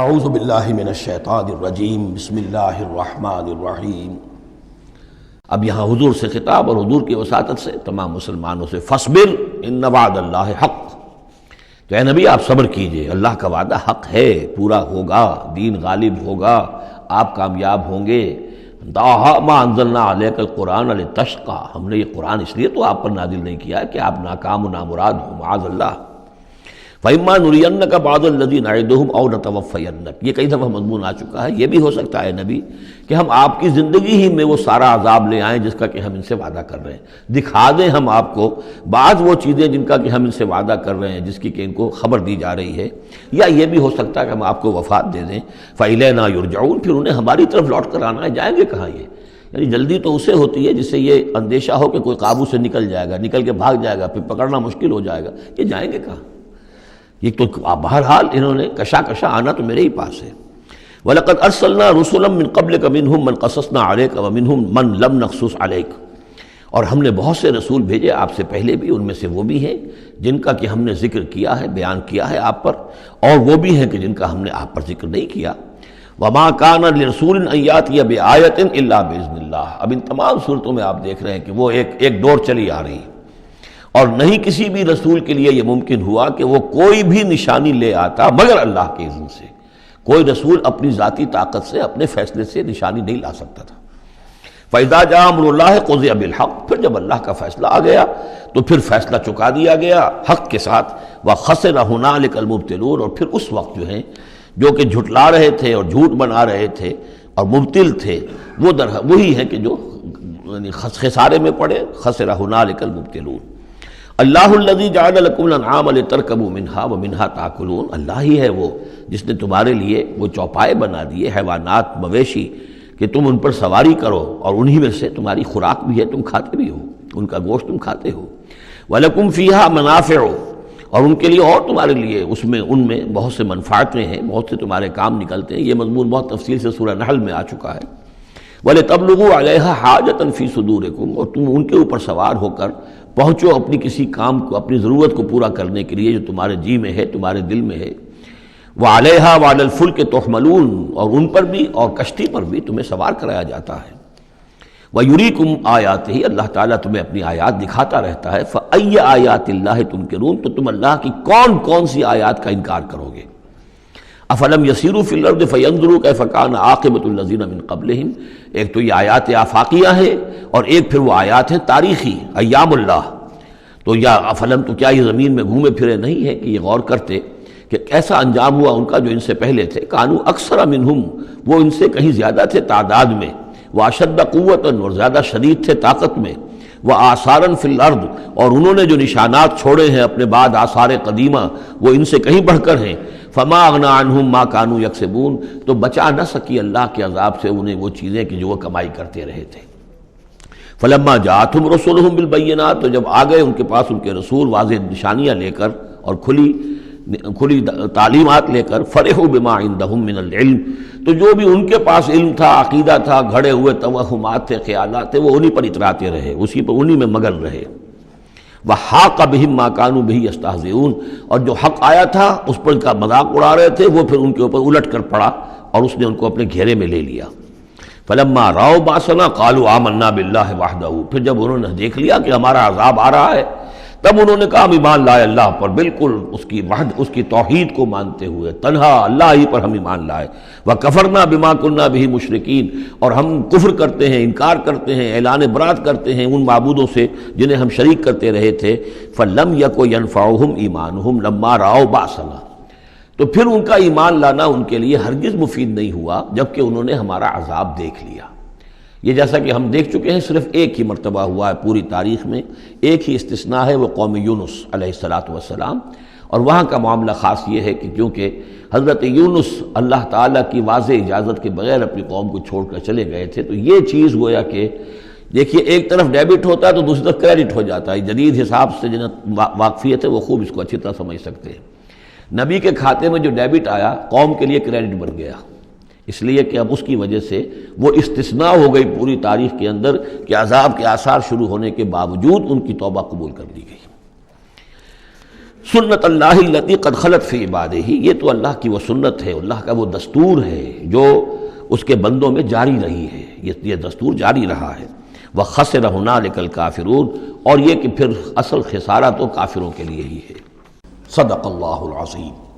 اعوذ باللہ من الشیطان الرجیم بسم اللہ الرحمن الرحیم۔ اب یہاں حضور سے خطاب اور حضور کی وساطت سے تمام مسلمانوں سے فاصبر ان وعد اللہ حق، تو اے نبی آپ صبر کیجئے، اللہ کا وعدہ حق ہے، پورا ہوگا، دین غالب ہوگا، آپ کامیاب ہوں گے۔ ما انزلنا علیک القرآن لتشقی، ہم نے یہ قرآن اس لیے تو آپ پر نازل نہیں کیا ہے کہ آپ ناکام و نامراد ہوں، معاذ اللہ۔ فَإِمَّا نُرِيَنَّكَ بَعْضَ الَّذِي نَعِدُهُمْ أَوْ نَتَوَفَّيَنَّكَ، یہ کئی دفعہ مضمون آ چکا ہے۔ یہ بھی ہو سکتا ہے نبی کہ ہم آپ کی زندگی ہی میں وہ سارا عذاب لے آئیں جس کا کہ ہم ان سے وعدہ کر رہے ہیں، دکھا دیں ہم آپ کو بعض وہ چیزیں جن کا کہ ہم ان سے وعدہ کر رہے ہیں، جس کی کہ ان کو خبر دی جا رہی ہے، یا یہ بھی ہو سکتا ہے کہ ہم آپ کو وفات دے دیں۔ فَإِلَيْنَا يُرْجَعُونَ، پھر انہیں ہماری طرف لوٹ کر آنا ہے، جائیں گے کہاں یہ؟ یعنی جلدی تو اسے ہوتی ہے جس سے یہ اندیشہ ہو کہ کوئی قابو سے نکل جائے گا، نکل کے بھاگ جائے گا، پھر پکڑنا مشکل ہو جائے گا، یہ جائیں گے کہاں؟ یہ تو بہرحال انہوں نے کشا آنا تو میرے ہی پاس ہے۔ وَلَقَدْ أَرْسَلْنَا رُسُلًا مِّن قَبْلِكَ مِنْهُمْ مَنْ قَصَصْنَا عَلَيْكَ وَمِنْهُمْ مَنْ لَمْ نَقْصُصْ عَلَيْكَ، اور ہم نے بہت سے رسول بھیجے آپ سے پہلے بھی، ان میں سے وہ بھی ہیں جن کا کہ ہم نے ذکر کیا ہے، بیان کیا ہے آپ پر، اور وہ بھی ہیں کہ جن کا ہم نے آپ پر ذکر نہیں کیا۔ وَمَا كَانَ لِرَسُولٍ أَن يَأْتِيَ بِآيَةٍ إِلَّا بِإِذْنِ اللَّهِ، اب ان تمام صورتوں میں آپ دیکھ رہے ہیں کہ وہ ایک دور چلی آ رہی ہے، اور نہیں کسی بھی رسول کے لیے یہ ممکن ہوا کہ وہ کوئی بھی نشانی لے آتا مگر اللہ کے اذن سے۔ کوئی رسول اپنی ذاتی طاقت سے، اپنے فیصلے سے نشانی نہیں لا سکتا تھا۔ فَإِذَا جَاءَ أَمْرُ اللَّهِ قُضِيَ بِالْحَقِّ، پھر جب اللہ کا فیصلہ آ گیا تو پھر فیصلہ چکا دیا گیا حق کے ساتھ۔ وَخَسِرَ هُنَالِكَ الْمُبْطِلُونَ، اور پھر اس وقت جو ہیں جو کہ جھٹلا رہے تھے اور جھوٹ بنا رہے تھے اور مبتل تھے، وہ وہی ہیں کہ جو خسارے میں پڑے۔ خَسِرَ هُنَالِكَ الْمُبْطِلُونَ۔ اللہ الذی جعل لکم الانعام لترکبوا منها ومنها تاکلون، اللہ ہی ہے وہ جس نے تمہارے لیے وہ چوپائے بنا دیے، حیوانات، مویشی، کہ تم ان پر سواری کرو، اور انہی میں سے تمہاری خوراک بھی ہے، تم کھاتے بھی ہو، ان کا گوشت تم کھاتے ہو۔ ولکم فیہا منافع، اور ان کے لیے اور تمہارے لیے ان میں بہت سے منفعتیں ہیں، بہت سے تمہارے کام نکلتے ہیں۔ یہ مضمون بہت تفصیل سے سورہ نحل میں آ چکا ہے۔ وَلِتَبْلُغُوا عَلَيْهَا حَاجَةً فِي صُدُورِكُمْ، اور تم ان کے اوپر سوار ہو کر پہنچو اپنی کسی کام کو، اپنی ضرورت کو پورا کرنے کے لیے جو تمہارے جی میں ہے، تمہارے دل میں ہے۔ وَعَلَيْهَا وَعَلَى الْفُلْكِ تُحْمَلُونَ، اور ان پر بھی اور کشتی پر بھی تمہیں سوار کرایا جاتا ہے۔ وَيُرِيكُمْ آيَاتِهِ، اللہ تعالیٰ تمہیں اپنی آیات دکھاتا رہتا ہے۔ فَأَيَّ آيَاتِ اللَّهِ تُنْكِرُونَ، تو تم اللہ کی کون کون سی آیات کا انکار کرو گے؟ افلم یسیروا فی الارض فینظروا کیف کان عاقبۃ الذین من قبلہم، ایک تو یہ آیات آفاقیہ ہے، اور ایک پھر وہ آیات ہیں تاریخی، ایام اللہ۔ تو یا افلم، تو کیا یہ زمین میں گھومے پھرے نہیں ہے کہ یہ غور کرتے کہ کیسا انجام ہوا ان کا جو ان سے پہلے تھے؟ کانوا اکثر منہم، وہ ان سے کہیں زیادہ تھے تعداد میں، واشد قوۃ، اور زیادہ شدید تھے طاقت میں، وآثارا فی الارض، اور انہوں نے جو نشانات چھوڑے ہیں اپنے بعد آثار قدیمہ، وہ ان سے کہیں بڑھ کر ہیں۔ فما اغنی عنہم ما کانوا یکسبون، تو بچا نہ سکی اللہ کے عذاب سے انہیں وہ چیزیں کہ جو وہ کمائی کرتے رہے تھے۔ فلما جاءتہم رسلہم بالبینات، تو جب آ گئے ان کے پاس ان کے رسول واضح نشانیاں لے کر اور کھلی تعلیمات لے کر، فرحوا بما عندہم من العلم، تو جو بھی ان کے پاس علم تھا، عقیدہ تھا، گھڑے ہوئے توہمات تھے، خیالات تھے، وہ انہی پر اتراتے رہے، اسی پر انہی میں مگن رہے۔ وحاق بہم ما کانوا بہ یستہزئون، اور جو حق آیا تھا اس پر کا مذاق اڑا رہے تھے، وہ پھر ان کے اوپر الٹ کر پڑا اور اس نے ان کو اپنے گھیرے میں لے لیا۔ فلما رأوا بأسنا قالوا آمنا باللہ وحدہ، پھر جب انہوں نے دیکھ لیا کہ ہمارا عذاب آ رہا ہے، تب انہوں نے کہا ہم ایمان لائے اللہ پر، بالکل اس کی وحد، اس کی توحید کو مانتے ہوئے، تنہا اللہ ہی پر ہم ایمان لائے۔ وَكَفَرْنَا بِمَا كُنَّا بِهِ مُشْرِكِينَ، اور ہم کفر کرتے ہیں، انکار کرتے ہیں، اعلان برات کرتے ہیں ان معبودوں سے جنہیں ہم شریک کرتے رہے تھے۔ فَلَمْ يَكُ يَنْفَعُهُمْ إِيمَانُهُمْ لَمَّا رَأَوْا بَأْسَنَا، تو پھر ان کا ایمان لانا ان کے لیے ہرگز مفید نہیں ہوا جبکہ انہوں نے ہمارا عذاب دیکھ لیا۔ یہ جیسا کہ ہم دیکھ چکے ہیں صرف ایک ہی مرتبہ ہوا ہے پوری تاریخ میں، ایک ہی استثناء ہے، وہ قوم یونس علیہ السلام، اور وہاں کا معاملہ خاص یہ ہے کہ کیونکہ حضرت یونس اللہ تعالیٰ کی واضح اجازت کے بغیر اپنی قوم کو چھوڑ کر چلے گئے تھے، تو یہ چیز گویا کہ دیکھیے ایک طرف ڈیبٹ ہوتا ہے تو دوسری طرف کریڈٹ ہو جاتا ہے۔ جدید حساب سے جنہیں واقفیت ہے وہ خوب اس کو اچھی طرح سمجھ سکتے ہیں۔ نبی کے کھاتے میں جو ڈیبٹ آیا قوم کے لیے کریڈٹ بن گیا، اس لیے کہ اب اس کی وجہ سے وہ استثناء ہو گئی پوری تاریخ کے اندر کہ عذاب کے آثار شروع ہونے کے باوجود ان کی توبہ قبول کر لی گئی۔ سنت اللہ التی قد خلت فی عبادہ، یہ تو اللہ کی وہ سنت ہے، اللہ کا وہ دستور ہے جو اس کے بندوں میں جاری رہی ہے، یہ دستور جاری رہا ہے۔ وخسر ہنالک الکافرون، اور یہ کہ پھر اصل خسارہ تو کافروں کے لیے ہی ہے۔ صدق اللہ العظیم۔